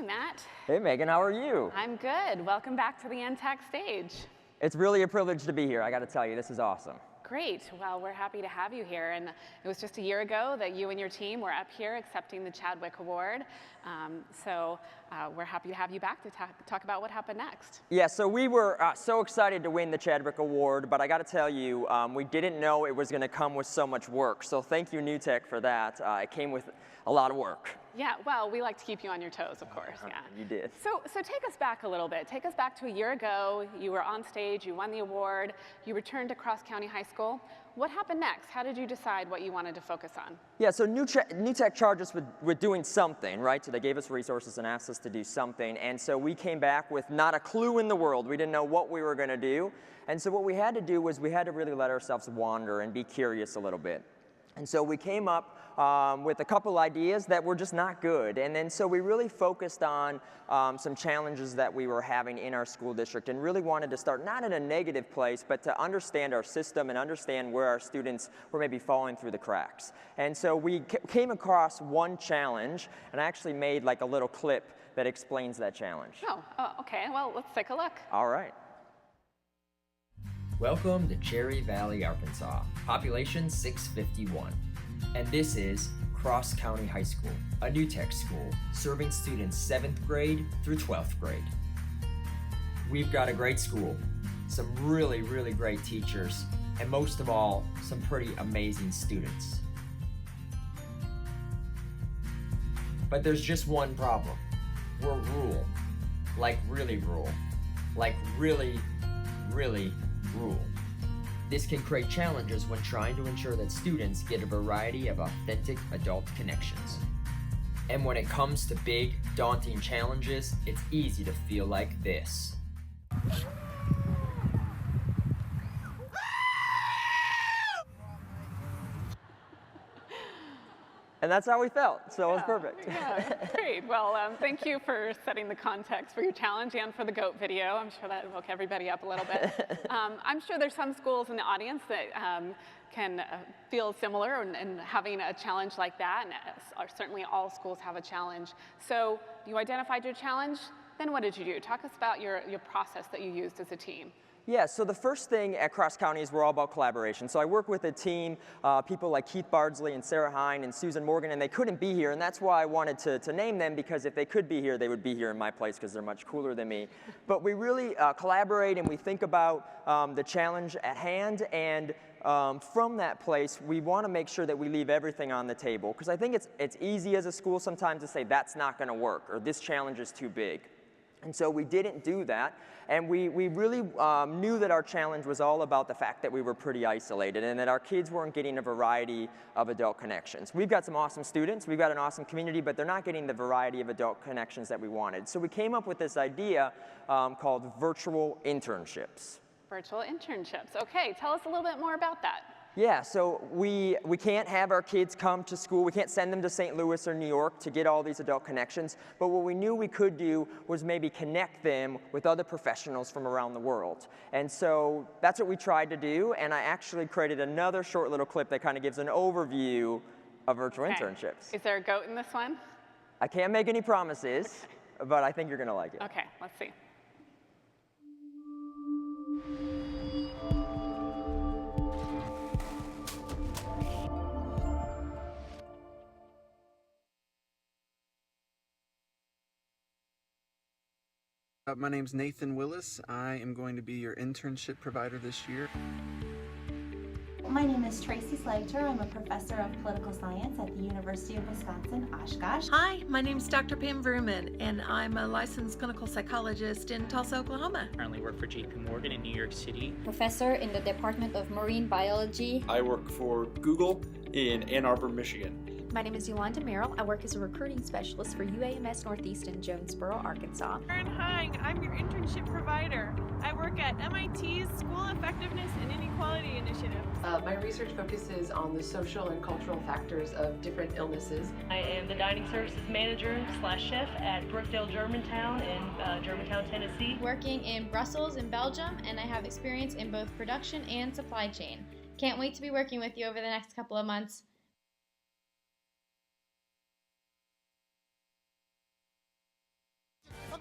Matt. Hey, Megan, how are you? I'm good. Welcome back to the NTAC stage. It's really a privilege to be here. I got to tell you, this is awesome. Great. Well, we're happy to have you here. And it was just a year ago that you and your team were up here accepting the Chadwick Award. So we're happy to have you back to talk about what happened next. Yeah, so we were so excited to win the Chadwick Award, but I got to tell you, we didn't know it was going to come with so much work. So thank you, NTAC, for that. It came with a lot of work. Yeah, well, we like to keep you on your toes, of course, yeah. You did. So take us back a little bit. Take us back to a year ago. You were on stage, you won the award, you returned to Cross County High School. What happened next? How did you decide what you wanted to focus on? Yeah, so NTAC charged us with doing something, right? So they gave us resources and asked us to do something. And so we came back with not a clue in the world. We didn't know what we were going to do. And so what we had to do was we had to really let ourselves wander and be curious a little bit. And so we came up with a couple ideas that were just not good. And then so we really focused on some challenges that we were having in our school district and really wanted to start not in a negative place, but to understand our system and understand where our students were maybe falling through the cracks. And so we came across one challenge, and I actually made like a little clip that explains that challenge. Oh, okay. Well, let's take a look. All right. Welcome to Cherry Valley, Arkansas, population 651. And this is Cross County High School, a NTAC school serving students 7th grade through 12th grade. We've got a great school, some really, really great teachers, and most of all, some pretty amazing students. But there's just one problem. We're rural, like really rural, like really, really rural. This can create challenges when trying to ensure that students get a variety of authentic adult connections. And when it comes to big, daunting challenges, it's easy to feel like this. And that's how we felt, so it was perfect. Yeah, great. Well, thank you for setting the context for your challenge and for the goat video. I'm sure that woke everybody up a little bit. I'm sure there's some schools in the audience that can feel similar in having a challenge like that, and certainly all schools have a challenge. So you identified your challenge, then what did you do? Talk us about your process that you used as a team. Yeah, so the first thing at Cross County is we're all about collaboration. So I work with a team, people like Keith Bardsley and Sarah Hine and Susan Morgan, and they couldn't be here, and that's why I wanted to name them, because if they could be here, they would be here in my place because they're much cooler than me. But we really collaborate and we think about the challenge at hand, and from that place, we want to make sure that we leave everything on the table, because I think it's easy as a school sometimes to say that's not going to work, or this challenge is too big. And so we didn't do that, and we really knew that our challenge was all about the fact that we were pretty isolated and that our kids weren't getting a variety of adult connections. We've got some awesome students, we've got an awesome community, but they're not getting the variety of adult connections that we wanted. So we came up with this idea called virtual internships. Virtual internships. Okay, tell us a little bit more about that. Yeah, so we can't have our kids come to school. We can't send them to St. Louis or New York to get all these adult connections. But what we knew we could do was maybe connect them with other professionals from around the world. And so that's what we tried to do. And I actually created another short little clip that kind of gives an overview of virtual internships. Is there a goat in this one? I can't make any promises, but I think you're going to like it. Okay, let's see. My name's Nathan Willis. I am going to be your internship provider this year. My name is Tracy Slater. I'm a professor of political science at the University of Wisconsin, Oshkosh. Hi, my name is Dr. Pam Vrooman, and I'm a licensed clinical psychologist in Tulsa, Oklahoma. I currently work for JP Morgan in New York City. Professor in the Department of Marine Biology. I work for Google in Ann Arbor, Michigan. My name is Yolanda Merrill. I work as a recruiting specialist for UAMS Northeast in Jonesboro, Arkansas. Karen Hine, I'm your internship provider. I work at MIT's School Effectiveness and Inequality Initiative. My research focuses on the social and cultural factors of different illnesses. I am the dining services manager / chef at Brookdale Germantown in Germantown, Tennessee. Working in Brussels in Belgium, and I have experience in both production and supply chain. Can't wait to be working with you over the next couple of months.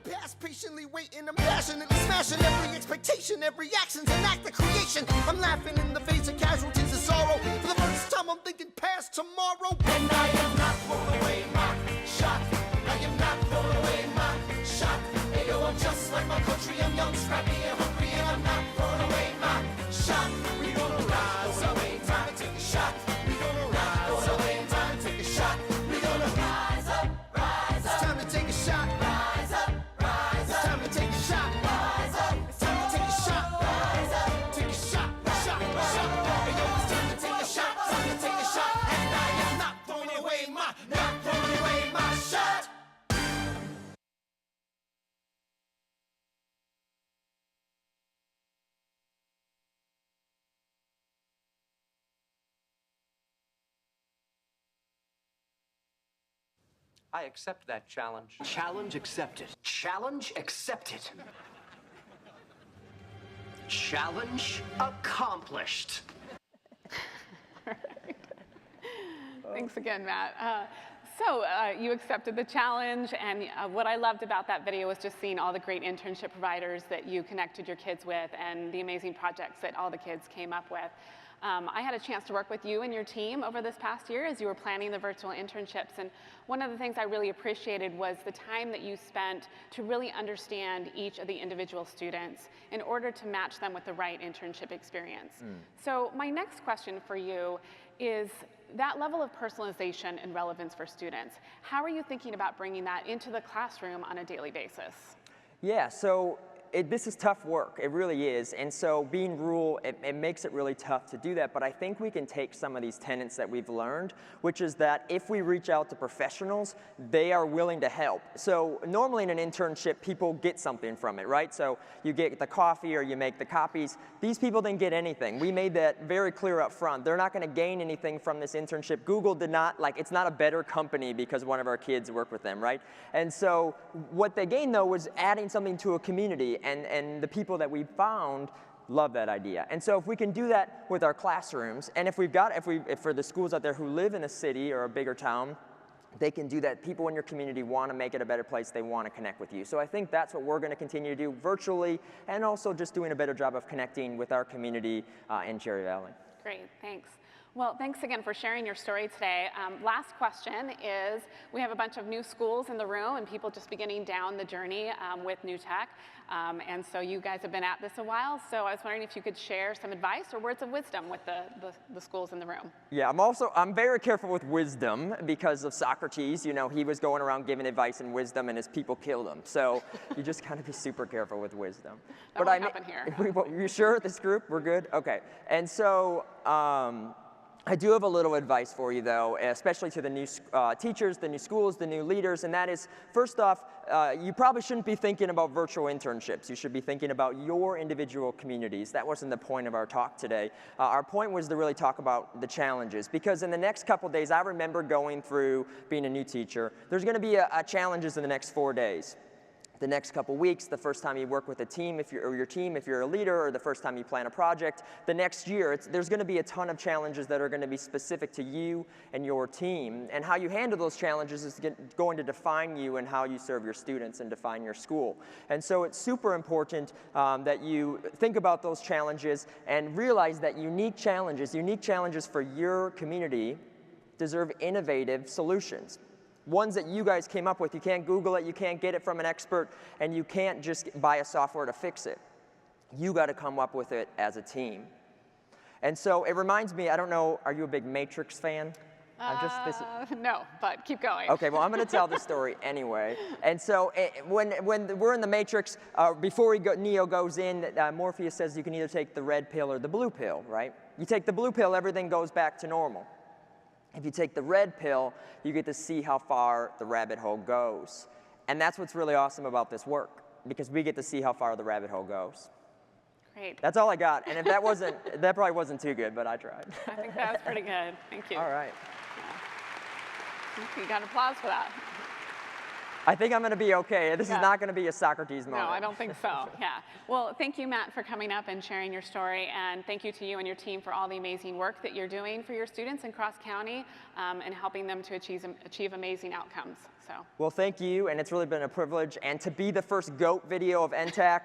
past, patiently waiting, I'm passionately smashing every expectation, every action's an act of creation. I'm laughing in the face of casualties of sorrow. For the first time I'm thinking past tomorrow. And I am not throwing away my shot. I am not throwing away my shot. Hey yo, I'm just like my country, I'm young, scrappy and hungry, and I'm not throwing away my shot. We gonna rise up, time to take a shot. We gonna rise up, time to take a shot. We gonna rise up, rise up. It's time to take a shot. Rise up, rise up. It's time to take a shot. Rise up. It's time to take a shot. Rise up. Take a shot, shot, shot. Hey yo, it's time to take a shot. Time to take a shot. And I am not throwing away my shot. I accept that challenge. Challenge accepted. Challenge accepted. Challenge accomplished. Thanks again, Matt. So you accepted the challenge, and what I loved about that video was just seeing all the great internship providers that you connected your kids with and the amazing projects that all the kids came up with. I had a chance to work with you and your team over this past year as you were planning the virtual internships, and one of the things I really appreciated was the time that you spent to really understand each of the individual students in order to match them with the right internship experience. So my next question for you is that level of personalization and relevance for students. How are you thinking about bringing that into the classroom on a daily basis? Yeah, so this is tough work, it really is, and so being rural, it makes it really tough to do that, but I think we can take some of these tenets that we've learned, which is that if we reach out to professionals, they are willing to help. So normally in an internship, people get something from it, right? So you get the coffee or you make the copies. These people didn't get anything. We made that very clear up front. They're not gonna gain anything from this internship. Google did not, it's not a better company because one of our kids worked with them, right? And so what they gained though was adding something to a community, and the people that we found love that idea. And so if we can do that with our classrooms, and if for the schools out there who live in a city or a bigger town, they can do that. People in your community want to make it a better place. They want to connect with you. So I think that's what we're going to continue to do virtually, and also just doing a better job of connecting with our community in Cherry Valley. Great, thanks. Well, thanks again for sharing your story today. Last question is, we have a bunch of new schools in the room and people just beginning down the journey with new tech. And so you guys have been at this a while, so I was wondering if you could share some advice or words of wisdom with the schools in the room. Yeah, I'm very careful with wisdom because of Socrates. You know, he was going around giving advice and wisdom and his people killed him. So you just gotta be super careful with wisdom. That won't happen here. You sure, this group, we're good? Okay, and so, I do have a little advice for you though, especially to the new teachers, the new schools, the new leaders, and that is, first off, you probably shouldn't be thinking about virtual internships. You should be thinking about your individual communities. That wasn't the point of our talk today. Our point was to really talk about the challenges, because in the next couple days, I remember going through being a new teacher, there's gonna be challenges in the next 4 days. The next couple weeks, the first time you work with a team, if you're a leader, or the first time you plan a project, the next year, there's gonna be a ton of challenges that are gonna be specific to you and your team, and how you handle those challenges is going to define you and how you serve your students and define your school. And so it's super important that you think about those challenges and realize that unique challenges for your community deserve innovative solutions. Ones that you guys came up with. You can't Google it, you can't get it from an expert, and you can't just buy a software to fix it. You got to come up with it as a team. And so it reminds me, I don't know, are you a big Matrix fan? No, but keep going. Okay, well, I'm going to tell this story anyway. And so when we're in the Matrix, before Neo goes in, Morpheus says you can either take the red pill or the blue pill, right? You take the blue pill, everything goes back to normal. If you take the red pill, you get to see how far the rabbit hole goes. And that's what's really awesome about this work, because we get to see how far the rabbit hole goes. Great. That's all I got. And if that probably wasn't too good, but I tried. I think that was pretty good. Thank you. All right. Yeah. You got applause for that. I think I'm going to be okay. This is not going to be a Socrates moment. No, I don't think so. Yeah. Well, thank you, Matt, for coming up and sharing your story. And thank you to you and your team for all the amazing work that you're doing for your students in Cross County and helping them to achieve amazing outcomes. So. Well, thank you. And it's really been a privilege. And to be the first GOAT video of NTAC,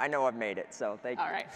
I know I've made it. So thank you. All right.